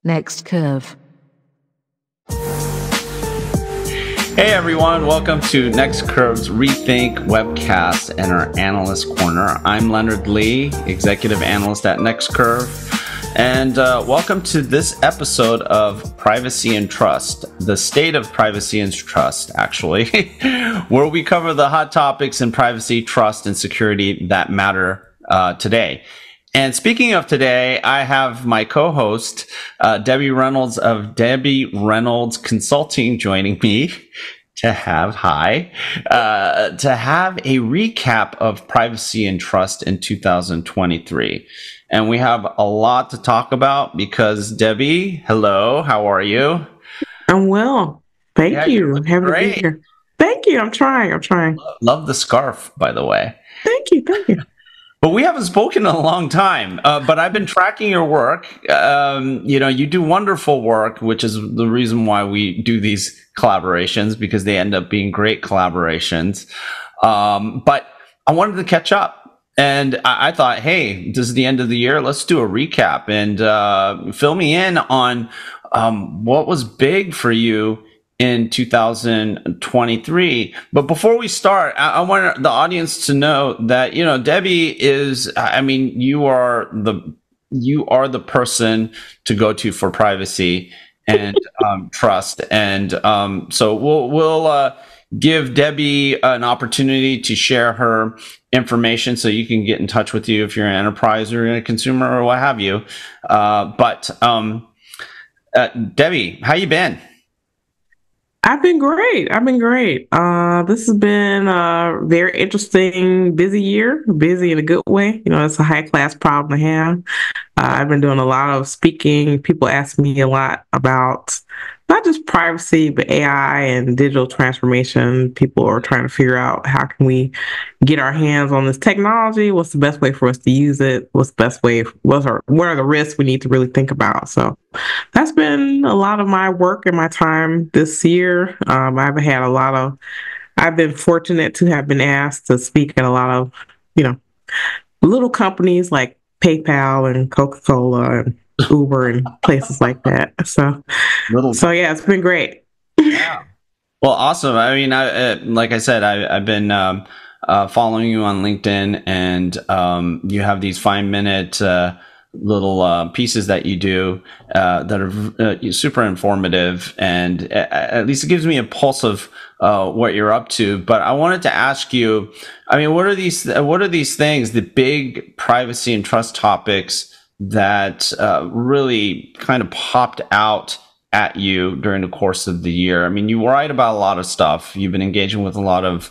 Next curve. Hey everyone, welcome to Next Curve's reThink webcast and our Analyst Corner. I'm Leonard Lee, Executive Analyst at Next Curve, and welcome to this episode of Privacy and Trust, the state of privacy and trust, actually, where we cover the hot topics in privacy, trust, and security that matter today. And speaking of today, I have my co-host, Debbie Reynolds of Debbie Reynolds Consulting joining me to have a recap of privacy and trust in 2023. And we have a lot to talk about because Debbie, hello, how are you? I'm well. Thank you. Happy to be here. Thank you. I'm trying. Love the scarf, by the way. Thank you. But we haven't spoken in a long time, but I've been tracking your work. You do wonderful work, which is the reason why we do these collaborations, because they end up being great collaborations. But I wanted to catch up, and I thought, hey, this is the end of the year. Let's do a recap and fill me in on what was big for you in 2023. But before we start, I want the audience to know that, Debbie is, you are the person to go to for privacy and trust. And so we'll give Debbie an opportunity to share her information so you can get in touch with you if you're an enterprise or a consumer or what have you. Debbie, how you been? I've been great. This has been a very interesting, busy year, busy in a good way. It's a high-class problem to have. I've been doing a lot of speaking. People ask me a lot about not just privacy, but AI and digital transformation. People are trying to figure out how can we get our hands on this technology? What's the best way for us to use it? What's the best way? What are the risks we need to really think about? So that's been a lot of my work and my time this year. I've been fortunate to have been asked to speak at a lot of, little companies like PayPal and Coca-Cola and Uber and places like that. So yeah, it's been great. Yeah. Well, awesome. Like I said, I've been following you on LinkedIn, and you have these 5-minute little pieces that you do that are super informative, and at least it gives me a pulse of what you're up to. But I wanted to ask you, what are these things, the big privacy and trust topics that really kind of popped out at you during the course of the year? You write about a lot of stuff. You've been engaging with a lot of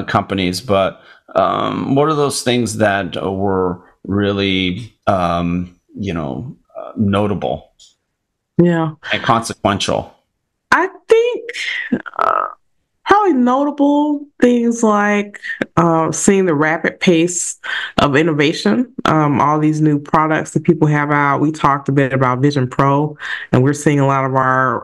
companies, but what are those things that were really, notable? Yeah. And consequential? I think probably notable things like seeing the rapid pace of innovation, all these new products that people have out. We talked a bit about Vision Pro, and we're seeing a lot of our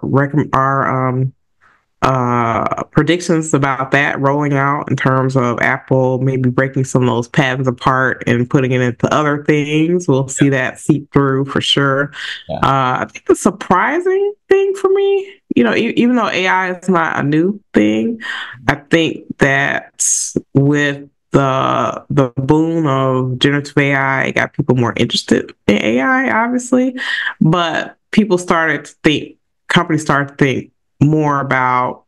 predictions about that rolling out in terms of Apple maybe breaking some of those patents apart and putting it into other things. We'll see that seep through for sure. Yeah. I think the surprising thing for me, even though AI is not a new thing, I think that with the boom of generative AI, it got people more interested in AI, obviously, but companies started to think more about,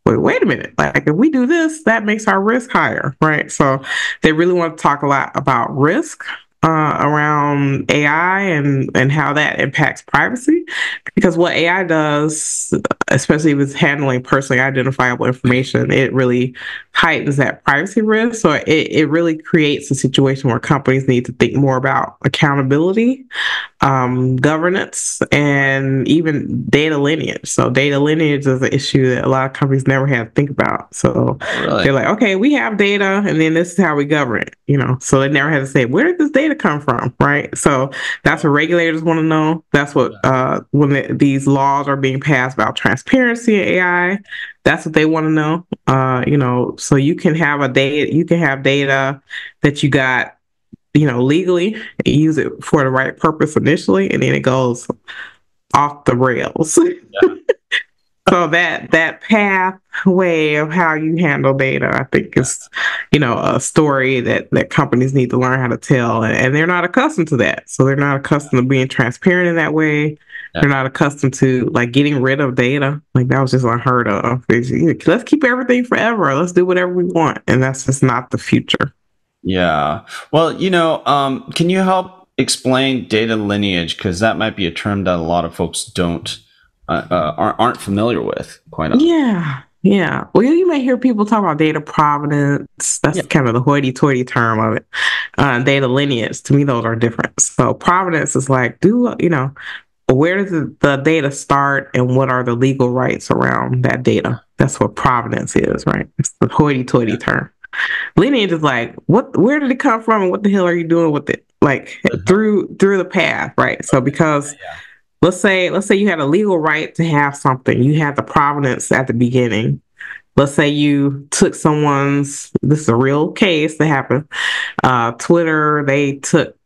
wait a minute, like if we do this, that makes our risk higher, right? So they really want to talk a lot about risk around AI and how that impacts privacy, because what AI does, especially if it's handling personally identifiable information, it really heightens that privacy risk. So it really creates a situation where companies need to think more about accountability, governance, and even data lineage. So data lineage is an issue that a lot of companies never had to think about. So They're like, okay, we have data, and then this is how we govern it, so they never had to say, where did this data come from, right? So that's what regulators want to know. That's what when these laws are being passed about transparency in AI, that's what they want to know. So you can have data that you got, legally, use it for the right purpose initially, and then it goes off the rails. Yeah. So that pathway of how you handle data, I think is, a story that companies need to learn how to tell, and they're not accustomed to that. So they're not accustomed to being transparent in that way. Yeah. They're not accustomed to like getting rid of data. Like that was just unheard of. Let's keep everything forever. Let's do whatever we want, and that's just not the future. Yeah. Well, can you help explain data lineage? Because that might be a term that a lot of folks aren't familiar with quite often. Yeah. Yeah. Well, you may hear people talk about data provenance. That's Yeah. kind of the hoity-toity term of it. Data lineage, to me, those are different. So provenance is like, where does the data start and what are the legal rights around that data? That's what provenance is, right? It's the hoity-toity term. Lineage is like, where did it come from and what the hell are you doing with it? Like through the path, right? So because let's say you had a legal right to have something. You had the provenance at the beginning. Let's say you took this is a real case that happened. Twitter, they took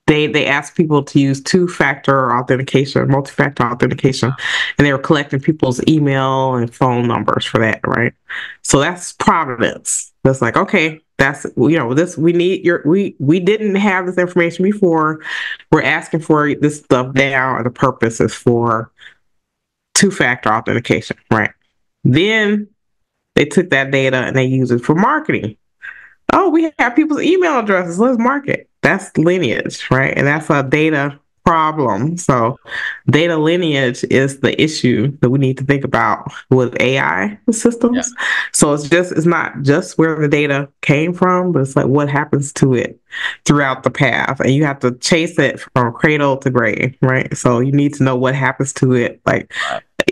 they asked people to use two-factor authentication, multi-factor authentication, and they were collecting people's email and phone numbers for that, right? So that's provenance. That's like, okay, that's this we didn't have this information before. We're asking for this stuff now, and the purpose is for two-factor authentication, right? Then they took that data and they used it for marketing. Oh, we have people's email addresses. Let's market. That's lineage, right? And that's a data problem. So data lineage is the issue that we need to think about with AI systems. Yeah. So it's not just where the data came from, but it's like what happens to it throughout the path. And you have to chase it from cradle to grave, right? So you need to know what happens to it. Like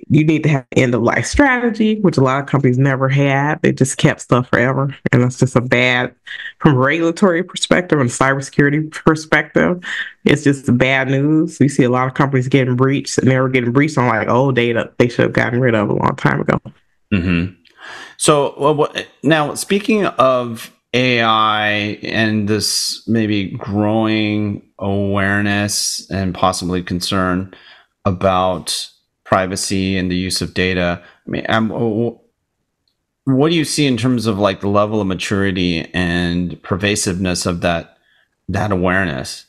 you need to have end of life strategy, which a lot of companies never had. They just kept stuff forever. And that's just from a regulatory perspective and cybersecurity perspective, it's just bad news. We see a lot of companies getting breached, and they were getting breached on like old data they should have gotten rid of a long time ago. Mm-hmm. So now, speaking of AI and this maybe growing awareness and possibly concern about privacy and the use of data, I mean, what do you see in terms of like the level of maturity and pervasiveness of that awareness?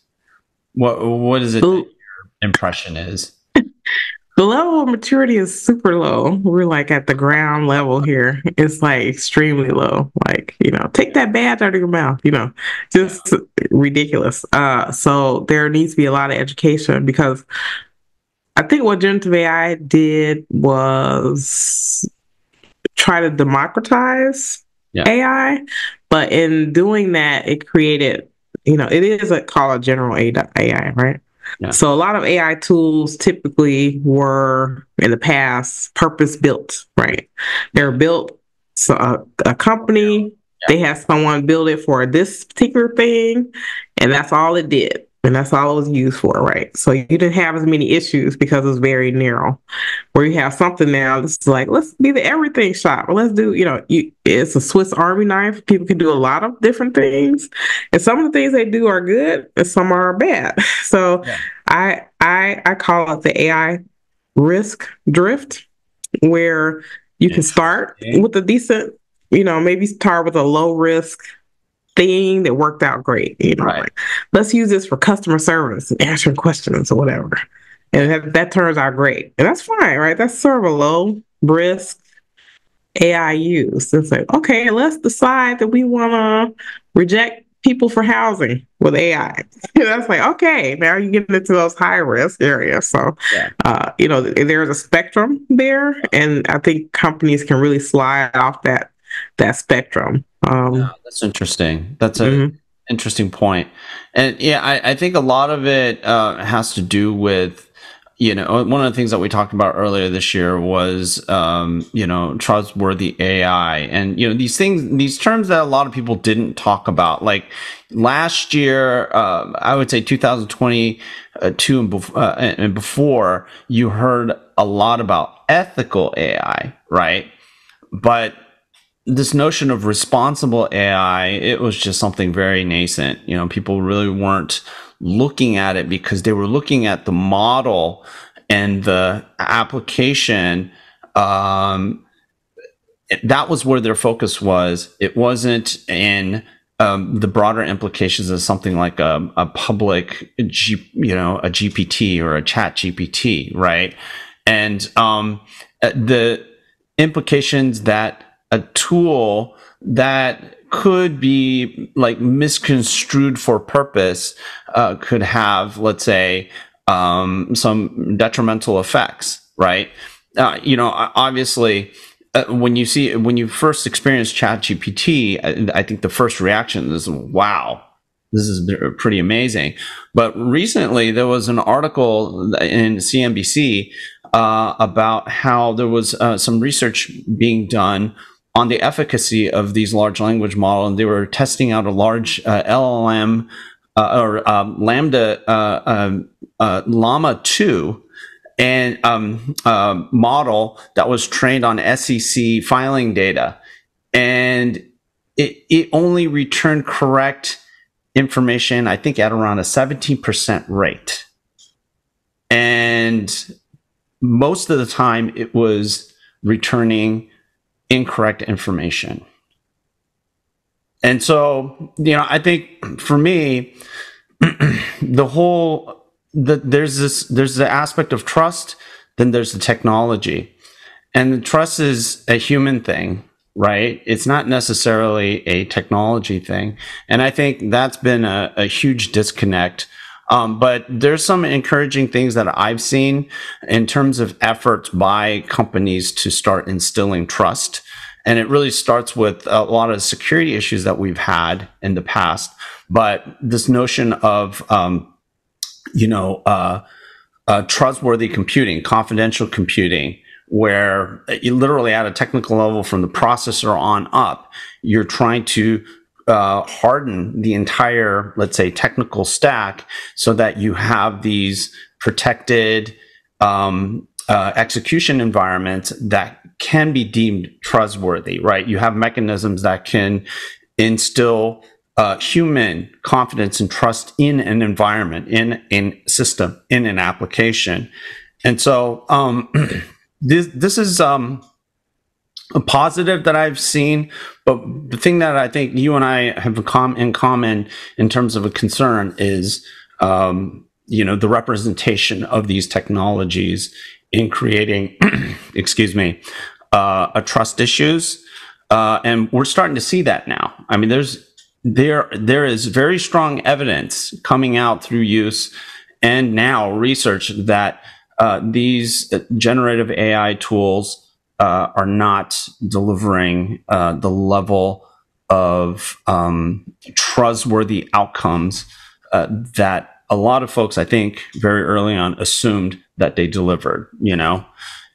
What is it that your impression is? The level of maturity is super low. We're like at the ground level here. It's like extremely low. Like, take that badge out of your mouth, just ridiculous. So there needs to be a lot of education because I think what generative AI did was try to democratize AI, but in doing that, it created, it is called a general AI, right? Yeah. So a lot of AI tools typically were in the past purpose built, right? They're built so a company, they have someone build it for this particular thing, and that's all it did. And that's all it was used for, right? So you didn't have as many issues because it was very narrow. Where you have something now that's like, let's be the everything shop. Let's do, it's a Swiss Army knife. People can do a lot of different things. And some of the things they do are good and some are bad. So I call it the AI risk drift, where you can start with a decent, maybe start with a low risk thing that worked out great. Like, let's use this for customer service and answering questions or whatever. And that turns out great. And that's fine, right? That's sort of a low risk AI use. It's like, okay, let's decide that we want to reject people for housing with AI. That's like, okay, now you get into those high risk areas. So, there's a spectrum there. And I think companies can really slide off that spectrum. That's interesting. That's an interesting point. And I think a lot of it has to do with, one of the things that we talked about earlier this year was, trustworthy AI. And, these terms that a lot of people didn't talk about. Like last year, I would say 2022 and before, you heard a lot about ethical AI, right? But this notion of responsible AI, it was just something very nascent. People really weren't looking at it because they were looking at the model and the application. That was where their focus was. It wasn't in the broader implications of something like a public, a GPT or a chat GPT, right? And the implications that a tool that could be like misconstrued for purpose could have, let's say, some detrimental effects, right? Obviously, when you first experience ChatGPT, I think the first reaction is, wow, this is pretty amazing. But recently there was an article in CNBC about how there was some research being done on the efficacy of these large language models, and they were testing out a large LLM or Lambda Llama 2 and model that was trained on SEC filing data, and it only returned correct information, I think, at around a 17% rate, and most of the time it was returning incorrect information. And so, I think for me, there's the aspect of trust, then there's the technology. And the trust is a human thing, right? It's not necessarily a technology thing. And I think that's been a huge disconnect. But there's some encouraging things that I've seen in terms of efforts by companies to start instilling trust. And it really starts with a lot of security issues that we've had in the past. But this notion of, trustworthy computing, confidential computing, where you literally at a technical level from the processor on up, you're trying to harden the entire, let's say, technical stack so that you have these protected execution environments that can be deemed trustworthy, right? You have mechanisms that can instill human confidence and trust in an environment, in a system, in an application. And so this is a positive that I've seen, but the thing that I think you and I have in common in terms of a concern is, the representation of these technologies in creating, trust issues. And we're starting to see that now. I mean, there is very strong evidence coming out through use and now research that these generative AI tools are not delivering the level of trustworthy outcomes that a lot of folks, I think, very early on assumed that they delivered.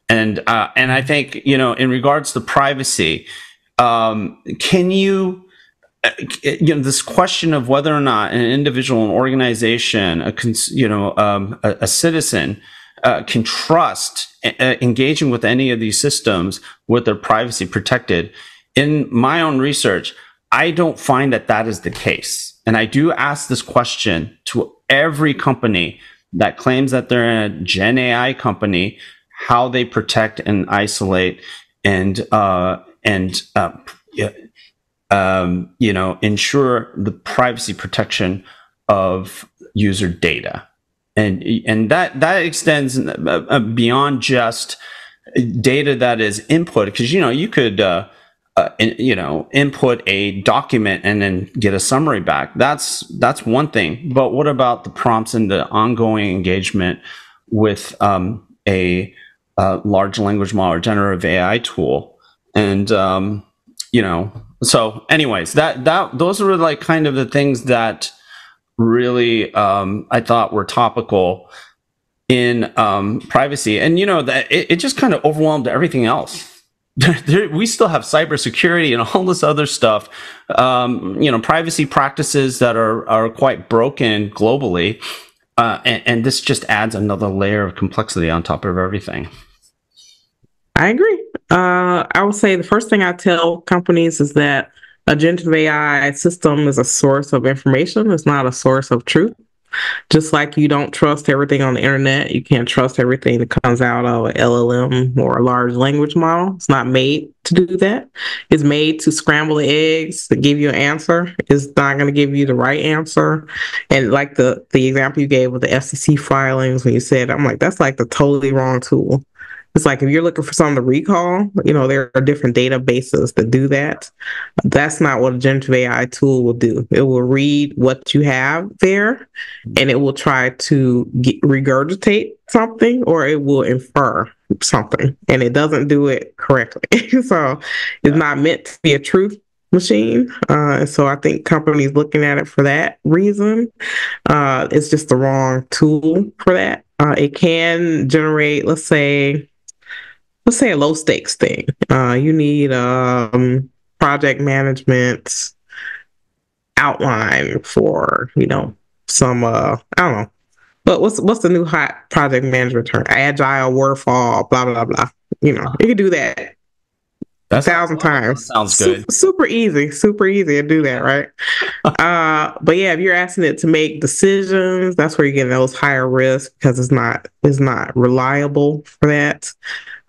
And I think in regards to privacy, can you? This question of whether or not an individual, an organization, a citizen can trust engaging with any of these systems with their privacy protected. In my own research, I don't find that is the case. And I do ask this question to every company that claims that they're a Gen AI company, how they protect and isolate and ensure the privacy protection of user data. And that extends beyond just data that is input, because you could input a document and then get a summary back. That's one thing. But what about the prompts and the ongoing engagement with a large language model or generative AI tool? And so anyways, those are like kind of the things that really I thought were topical in privacy. And that it just kind of overwhelmed everything else. We still have cybersecurity and all this other stuff, privacy practices that are quite broken globally, and this just adds another layer of complexity on top of everything. I agree. I would say the first thing I tell companies is that a generative AI system is a source of information. It's not a source of truth. Just like you don't trust everything on the internet, you can't trust everything that comes out of an LLM or a large language model. It's not made to do that. It's made to scramble the eggs to give you an answer. It's not going to give you the right answer. And like the example you gave with the FCC filings, when you said, I'm like, that's like the totally wrong tool. It's like if you're looking for something to recall, there are different databases that do that. That's not what a generative AI tool will do. It will read what you have there, and it will try to regurgitate something, or it will infer something, and it doesn't do it correctly. So it's not meant to be a truth machine. And so I think companies looking at it for that reason, it's just the wrong tool for that. It can generate, let's say a low stakes thing. You need project management outline for some I don't know. But what's the new hot project management term? Agile, waterfall, blah blah blah. You can do that a thousand times. Sounds good. Super easy to do that, right? But yeah, if you're asking it to make decisions, that's where you get those higher risks because it's not reliable for that.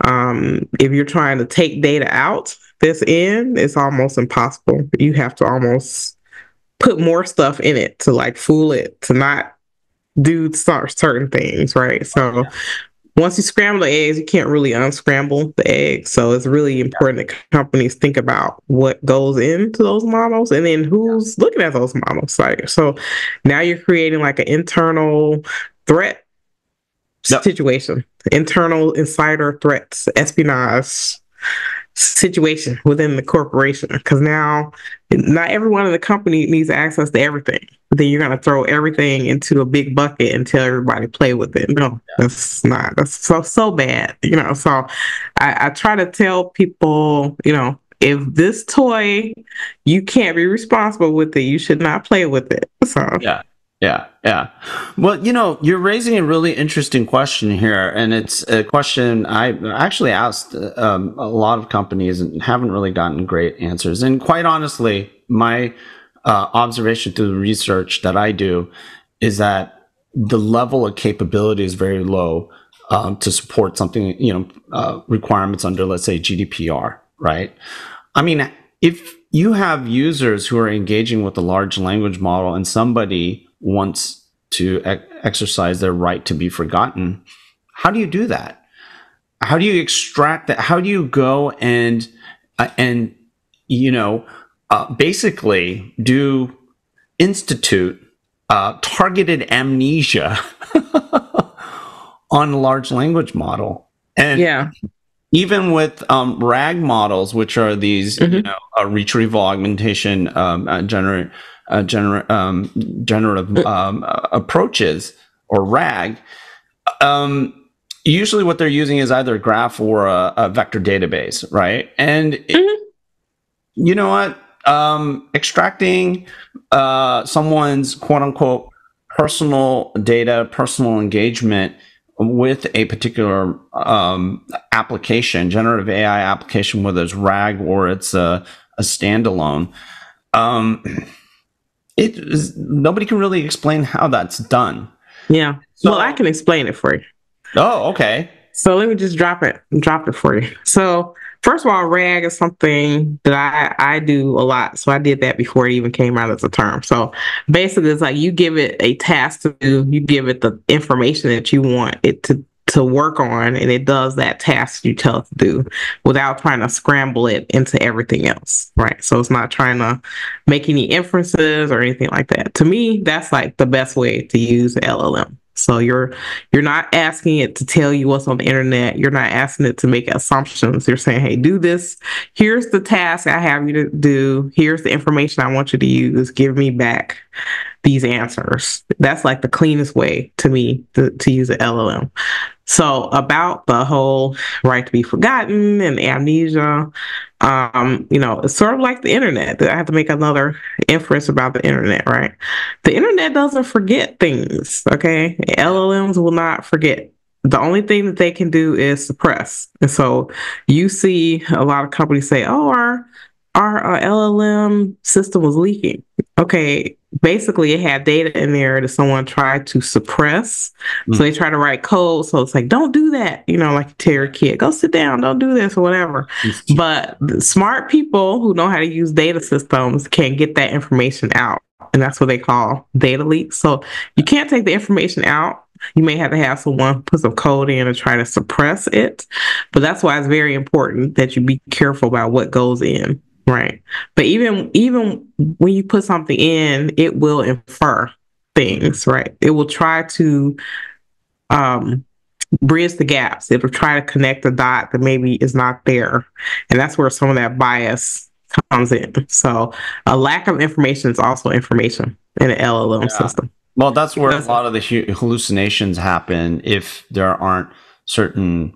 If you're trying to take data out this in, it's almost impossible. You have to almost put more stuff in it to like fool it to not do certain things, right? So once you scramble the eggs, you can't really unscramble the eggs. So it's really important that companies think about what goes into those models and then who's looking at those models. Like, so now you're creating like an internal threat situation, internal insider threats, espionage situation within the corporation. Because now, not everyone in the company needs access to everything. Then you're going to throw everything into a big bucket and tell everybody play with it. No, that's not. That's so bad. So I try to tell people, if this toy, you can't be responsible with it, you should not play with it. So Yeah. Well, you're raising a really interesting question here, and it's a question I actually asked a lot of companies and haven't really gotten great answers. And quite honestly, my observation through the research that I do is that the level of capability is very low to support something, requirements under, let's say, GDPR, right? I mean, if you have users who are engaging with a large language model and somebody wants to exercise their right to be forgotten, how do you do that? How do you extract that? How do you go and basically institute targeted amnesia on a large language model? And even with RAG models, which are these retrieval augmentation generative approaches, or RAG, usually what they're using is either a graph or a vector database, right? And you know what? Extracting someone's quote unquote personal data, personal engagement with a particular application, generative AI application, whether it's RAG or it's a standalone, nobody can really explain how that's done. Yeah. So, well, I can explain it for you. Oh, okay. So let me just drop it for you. So first of all, RAG is something that I do a lot. So I did that before it even came out as a term. So basically, it's like you give it a task to do, you give it the information that you want it to work on, and it does that task you tell it to do without trying to scramble it into everything else, right? So it's not trying to make any inferences or anything like that. To me, that's like the best way to use the LLM. So you're not asking it to tell you what's on the internet. You're not asking it to make assumptions. You're saying, hey, do this. Here's the task I have you to do. Here's the information I want you to use. Give me back these answers. That's like the cleanest way to me to use an LLM. So about the whole right to be forgotten and amnesia, it's sort of like the internet. I have to make another inference about the internet, right? The internet doesn't forget things, okay? LLMs will not forget. The only thing that they can do is suppress. And so you see a lot of companies say, oh, our LLM system was leaking. Okay, basically it had data in there that someone tried to suppress. So they try to write code. So it's like, don't do that. Like you tell your kid, go sit down, don't do this or whatever. But the smart people who know how to use data systems can get that information out. And that's what they call data leaks. So you can't take the information out. You may have to have someone put some code in and try to suppress it. But that's why it's very important that you be careful about what goes in. Right. But even when you put something in, it will infer things, right? It will try to bridge the gaps. It will try to connect a dot that maybe is not there. And that's where some of that bias comes in. So a lack of information is also information in an LLM system. Well, that's where a lot of the hallucinations happen if there aren't certain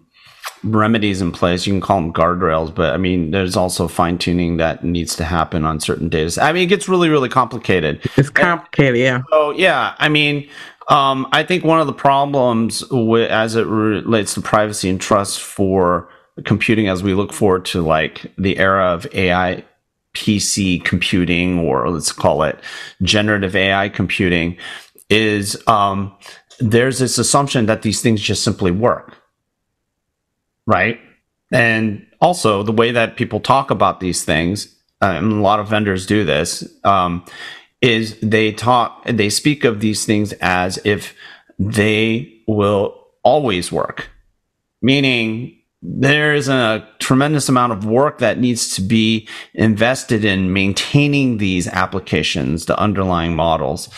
remedies in place. You can call them guardrails, but I mean, there's also fine tuning that needs to happen on certain data. I mean, it gets really, really complicated. It's complicated, yeah. So yeah, I mean, I think one of the problems as it relates to privacy and trust for computing, as we look forward to like the era of AI PC computing, or let's call it generative AI computing, is there's this assumption that these things just simply work. Right. And also the way that people talk about these things, and a lot of vendors do this, is they speak of these things as if they will always work, meaning there is a tremendous amount of work that needs to be invested in maintaining these applications, the underlying models.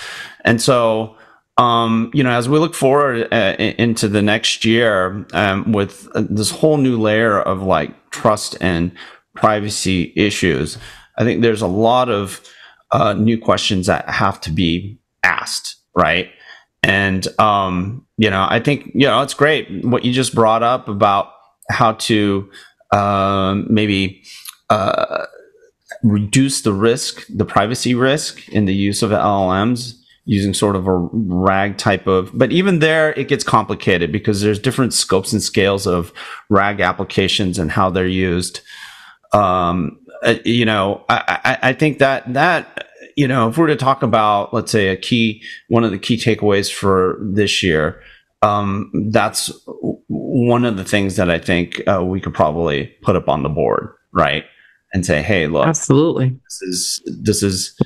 And so as we look forward into the next year with this whole new layer of like trust and privacy issues, I think there's a lot of new questions that have to be asked, right? And I think it's great what you just brought up about how to maybe reduce the privacy risk in the use of LLMs, using sort of a RAG type of, but even there it gets complicated because there's different scopes and scales of RAG applications and how they're used. I think that if we're to talk about, let's say, one of the key takeaways for this year, that's one of the things that I think we could probably put up on the board, right? And say, hey, look, absolutely, this is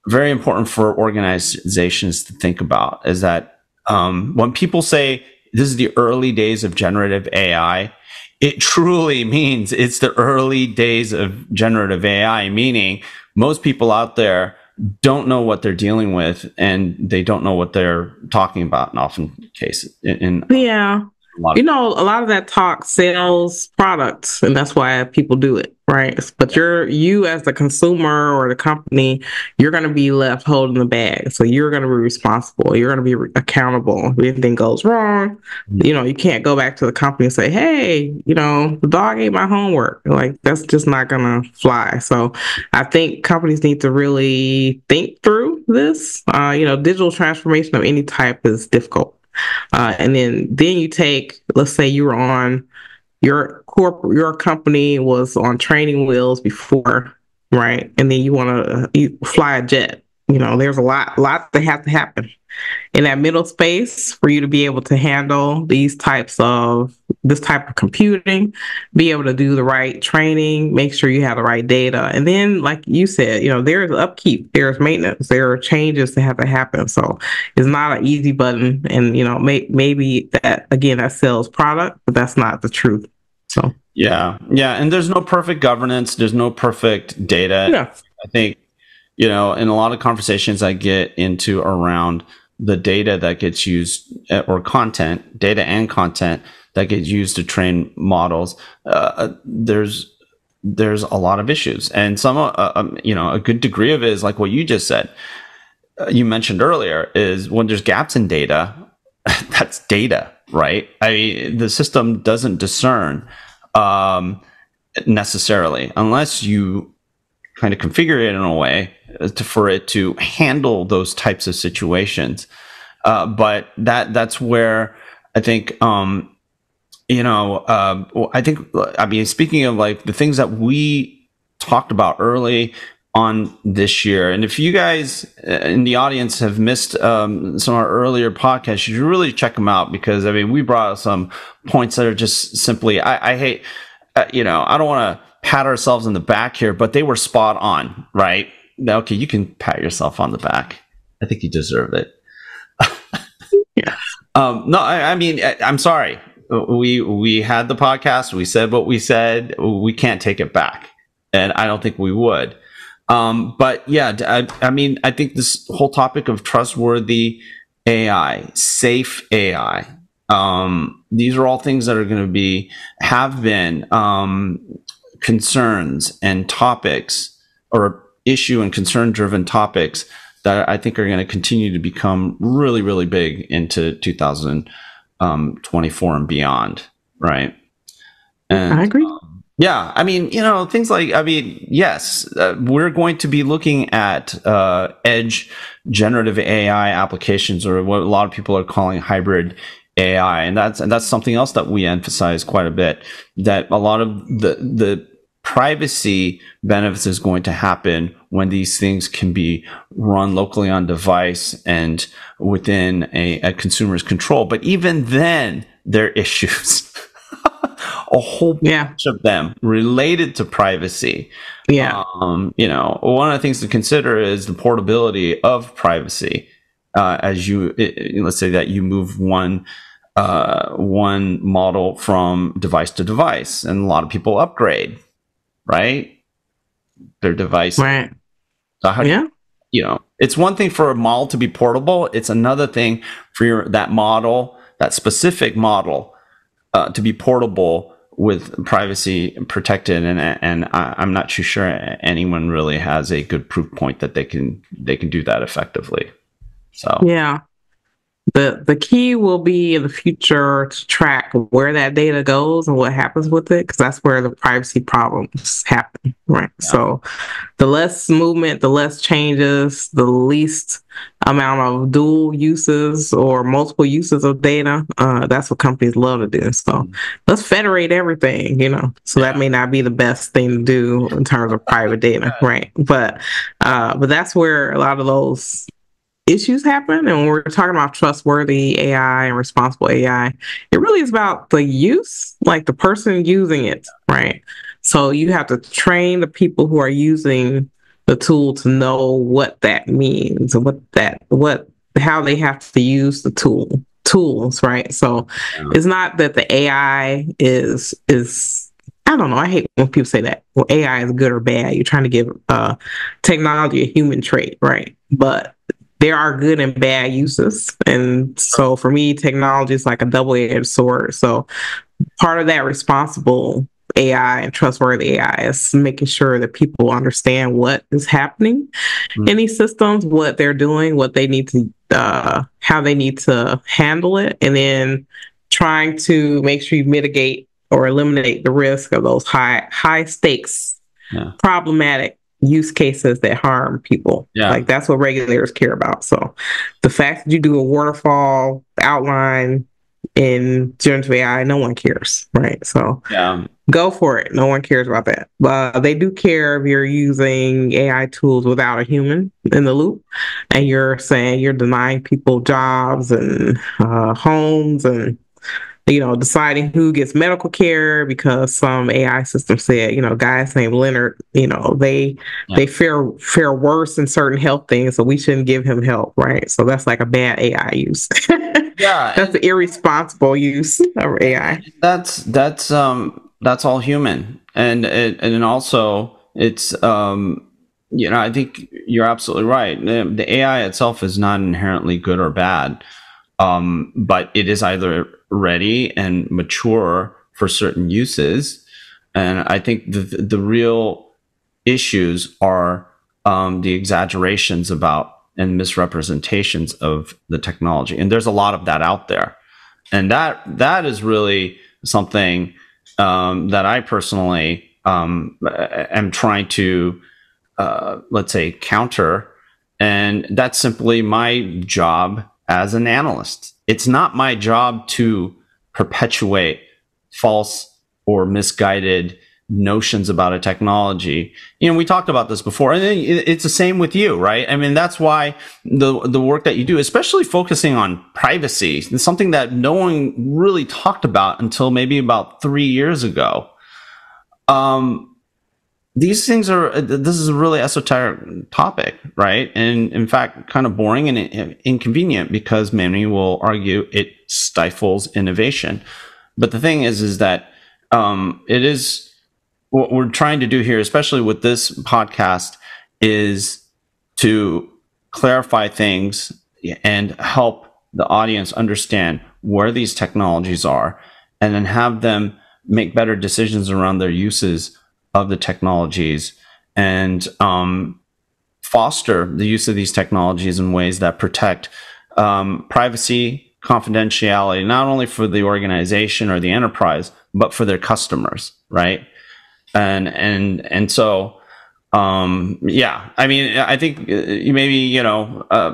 very important for organizations to think about, is that when people say this is the early days of generative AI, it truly means it's the early days of generative AI, meaning most people out there don't know what they're dealing with and they don't know what they're talking about in often cases. A lot of that talk sells products, and that's why people do it, right? But you as the consumer or the company, you're going to be left holding the bag. So you're going to be responsible. You're going to be accountable. If anything goes wrong, you can't go back to the company and say, hey, the dog ate my homework. Like, that's just not going to fly. So I think companies need to really think through this. Digital transformation of any type is difficult. And then you take, let's say you were on your company was on training wheels before, right? And then you want to fly a jet. There's a lot that have to happen in that middle space for you to be able to handle this type of computing, be able to do the right training, make sure you have the right data. And then, like you said, there's upkeep, there's maintenance, there are changes that have to happen. So it's not an easy button. And, maybe that, again, that sells product, but that's not the truth. So, yeah. And there's no perfect governance. There's no perfect data. Yeah. I think, in a lot of conversations I get into around the data that gets used, or data and content that gets used to train models, there's a lot of issues, and some a good degree of it is like what you just said. You mentioned earlier, is when there's gaps in data, that's data, right? I mean, the system doesn't discern necessarily, unless you kind of configure it in a way for it to handle those types of situations. But that's where I think, speaking of like the things that we talked about early on this year. And if you guys in the audience have missed some of our earlier podcasts, you should really check them out, because I mean, we brought up some points that are just simply, I hate, you know, I don't want to pat ourselves on the back here, but they were spot on, right? Now, okay, you can pat yourself on the back. I think you deserve it. Yeah. No, I mean, I'm sorry. We had the podcast. We said what we said. We can't take it back, and I don't think we would. But yeah, I mean, I think this whole topic of trustworthy AI, safe AI, these are all things that are going to have been concerns and topics, or issue and concern driven topics, that I think are going to continue to become really, really big into 2024 and beyond. Right. And I agree. yeah, I mean, you know, things like, I mean, yes, we're going to be looking at edge generative AI applications, or what a lot of people are calling hybrid AI, and that's something else that we emphasize quite a bit. That a lot of the privacy benefits is going to happen when these things can be run locally on device and within a consumer's control. But even then, there are issues. A whole bunch of them related to privacy. Yeah. You know, one of the things to consider is the portability of privacy. As you, let's say that you move one model from device to device, and a lot of people upgrade, right? Their device. Right. So how you know, it's one thing for a model to be portable. It's another thing for that specific model, to be portable with privacy protected, and I'm not too sure anyone really has a good proof point that they can do that effectively. So yeah, the key will be in the future to track where that data goes and what happens with it, because that's where the privacy problems happen, right? Yeah. So the less movement, the less changes, the least amount of dual uses or multiple uses of data. That's what companies love to do. So let's federate everything, you know. So that may not be the best thing to do in terms of private data, right? But that's where a lot of those issues happen. And when we're talking about trustworthy AI and responsible AI, it really is about the use, like the person using it, right? So you have to train the people who are using the tool to know what that means and how they have to use the tools, right? So it's not that the AI is I don't know. I hate when people say that, well, AI is good or bad. You're trying to give technology a human trait, right? But there are good and bad uses. And so for me, technology is like a double-edged sword. So part of that responsible AI and trustworthy AI is making sure that people understand what is happening in these systems, what they're doing, what they need to, how they need to handle it, and then trying to make sure you mitigate or eliminate the risk of those high stakes, problematic use cases that harm people. Like that's what regulators care about. So the fact that you do a waterfall outline in generative AI, no one cares, right? So go for it. No one cares about that. But they do care if you're using AI tools without a human in the loop, and you're saying you're denying people jobs and homes, and deciding who gets medical care because some AI system said, guys named Leonard, they fare worse in certain health things, so we shouldn't give him help, right? So that's like a bad AI use. That's the irresponsible use of AI. That's all human, and also it's I think you're absolutely right. The AI itself is not inherently good or bad, but it is either ready and mature for certain uses, and I think the real issues are the exaggerations about and misrepresentations of the technology, and there's a lot of that out there, and that is really something that I personally am trying to let's say counter, and that's simply my job as an analyst. It's not my job to perpetuate false or misguided notions about a technology. We talked about this before, and it's the same with you, right? I mean, that's why the work that you do, especially focusing on privacy, is something that no one really talked about until maybe about 3 years ago. These things this is a really esoteric topic, right? And in fact, kind of boring and inconvenient, because many will argue it stifles innovation. But the thing is that it is what we're trying to do here, especially with this podcast, is to clarify things and help the audience understand where these technologies are, and then have them make better decisions around their uses of the technologies, and foster the use of these technologies in ways that protect privacy, confidentiality, not only for the organization or the enterprise, but for their customers, right? And so, yeah, I mean, I think maybe,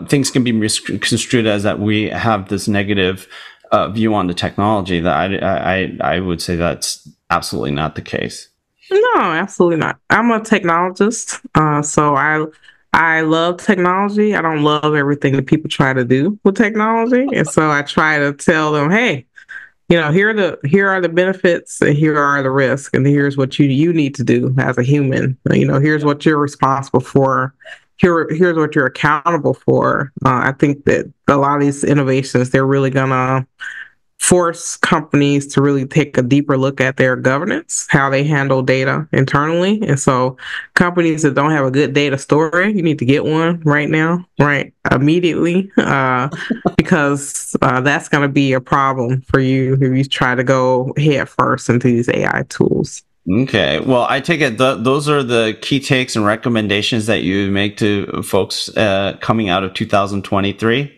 things can be misconstrued as that we have this negative view on the technology. That I would say that's absolutely not the case. No, absolutely not. I'm a technologist, so I love technology. I don't love everything that people try to do with technology, and so I try to tell them, hey, here are the benefits, and here are the risks, and here's what you need to do as a human. Here's what you're responsible for. Here's what you're accountable for. I think that a lot of these innovations, they're really gonna force companies to really take a deeper look at their governance, how they handle data internally. And so companies that don't have a good data story, you need to get one right now, right, immediately, because that's going to be a problem for you if you try to go head first into these AI tools. Okay. Well, I take it those are the key takes and recommendations that you make to folks coming out of 2023.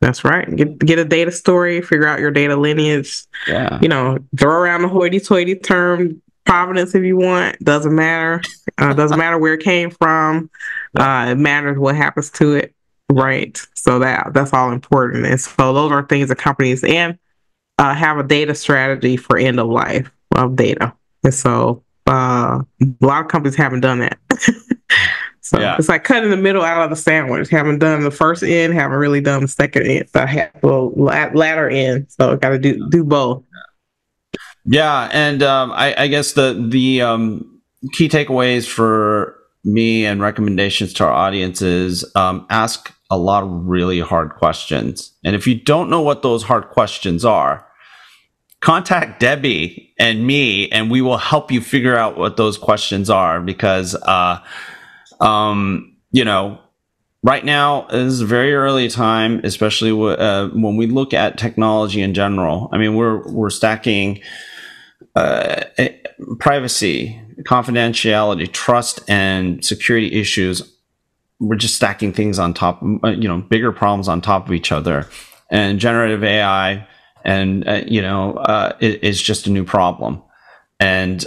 That's right. Get a data story, figure out your data lineage. Yeah. Throw around the hoity-toity term provenance if you want. Doesn't matter. Doesn't matter where it came from. It matters what happens to it. Right. So that's all important. And so those are things that companies have a data strategy for end of life of data. And so a lot of companies haven't done that. So it's like cutting the middle out of the sandwich. Haven't done the first end, haven't really done the second end. So I have the latter end. So got to do both. Yeah, and I guess the key takeaways for me and recommendations to our audience is ask a lot of really hard questions. And if you don't know what those hard questions are, contact Debbie and me, and we will help you figure out what those questions are, because right now is a very early time, especially when we look at technology in general. I mean, we're stacking privacy, confidentiality, trust, and security issues. We're just stacking things on top, bigger problems on top of each other. And generative AI and is just a new problem, and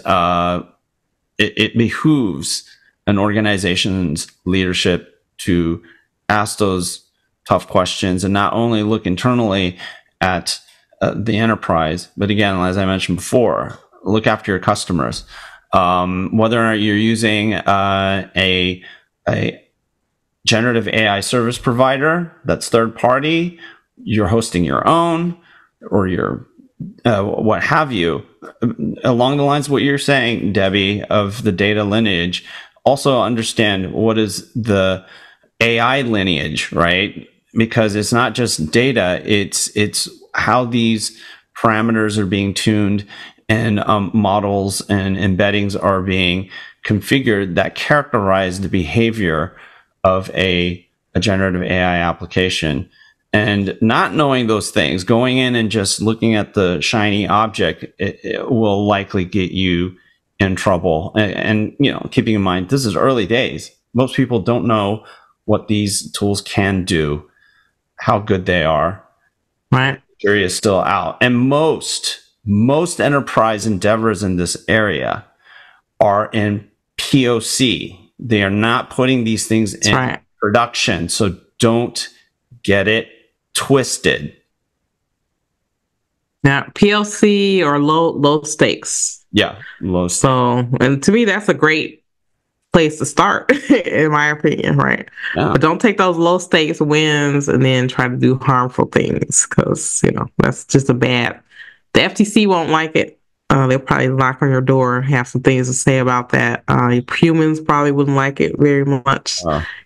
it behooves an organization's leadership to ask those tough questions, and not only look internally at the enterprise, but again, as I mentioned before, look after your customers. Whether or not you're using a generative AI service provider that's third party, you're hosting your own, or you're what have you, along the lines of what you're saying, Debbie, of the data lineage, also understand what is the AI lineage, right? Because it's not just data, it's how these parameters are being tuned, and models and embeddings are being configured that characterize the behavior of a generative AI application. And not knowing those things, going in and just looking at the shiny object, it will likely get you in trouble. And keeping in mind, this is early days. Most people don't know what these tools can do, how good they are. Right. The jury is still out. And most enterprise endeavors in this area are in POC. They are not putting these things in production. So don't get it twisted. Now, POC or low stakes. Yeah. Low stake. So, and to me, that's a great place to start, in my opinion, right? Yeah. But don't take those low stakes wins and then try to do harmful things, because that's just a bad. The FTC won't like it. They'll probably knock on your door, have some things to say about that. Humans probably wouldn't like it very much.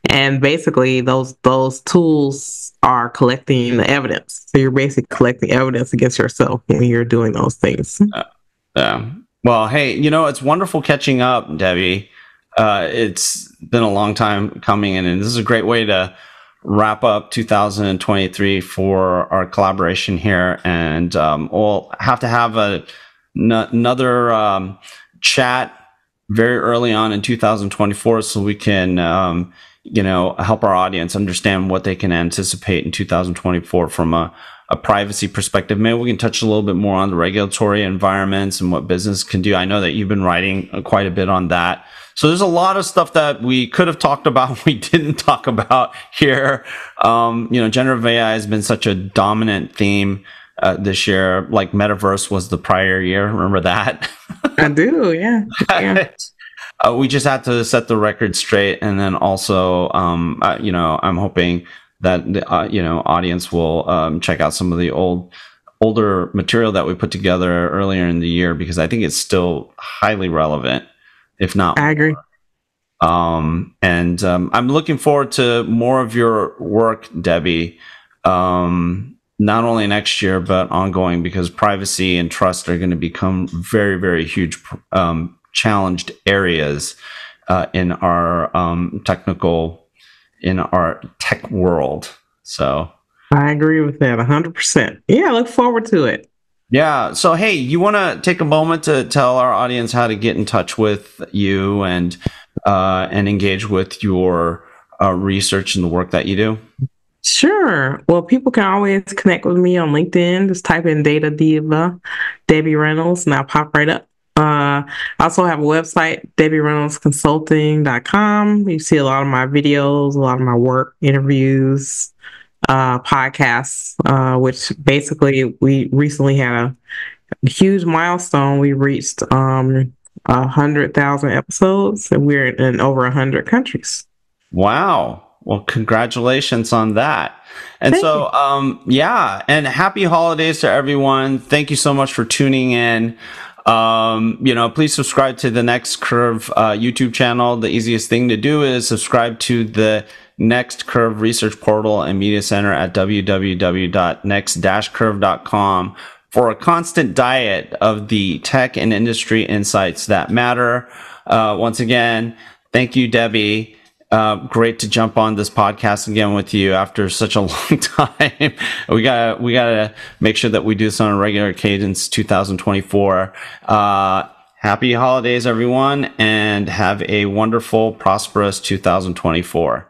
And basically, those tools are collecting the evidence. So you're basically collecting evidence against yourself when you're doing those things. Yeah. Well, hey, it's wonderful catching up, Debbie. It's been a long time coming, and this is a great way to wrap up 2023 for our collaboration here. And we'll have to have another chat very early on in 2024 so we can help our audience understand what they can anticipate in 2024 from a privacy perspective. Maybe we can touch a little bit more on the regulatory environments and what business can do. I know that you've been writing quite a bit on that. So there's a lot of stuff that we could have talked about, we didn't talk about here. Generative AI has been such a dominant theme this year. Like metaverse was the prior year. Remember that? I do, yeah. We just had to set the record straight, and then also, I'm hoping that the audience will check out some of the older material that we put together earlier in the year, because I think it's still highly relevant, if not more. I agree. And I'm looking forward to more of your work, Debbie. Not only next year, but ongoing, because privacy and trust are going to become very, very huge challenged areas in our tech world. So I agree with that 100%. Yeah, I look forward to it. Yeah. So, hey, you want to take a moment to tell our audience how to get in touch with you and engage with your research and the work that you do? Sure. Well, people can always connect with me on LinkedIn. Just type in Data Diva, Debbie Reynolds, and I'll pop right up. I also have a website, DebbieReynoldsConsulting.com. You see a lot of my videos, a lot of my work, interviews, podcasts, which basically we recently had a huge milestone. We reached 100,000 episodes, and we're in over 100 countries. Wow. Well, congratulations on that. And Thank you. And happy holidays to everyone. Thank you so much for tuning in. Please subscribe to the Next Curve YouTube channel. The easiest thing to do is subscribe to the Next Curve Research Portal and Media Center at www.next-curve.com for a constant diet of the tech and industry insights that matter. Once again, thank you, Debbie. Great to jump on this podcast again with you after such a long time. We gotta make sure that we do this on a regular cadence 2024. Happy holidays, everyone, and have a wonderful, prosperous 2024.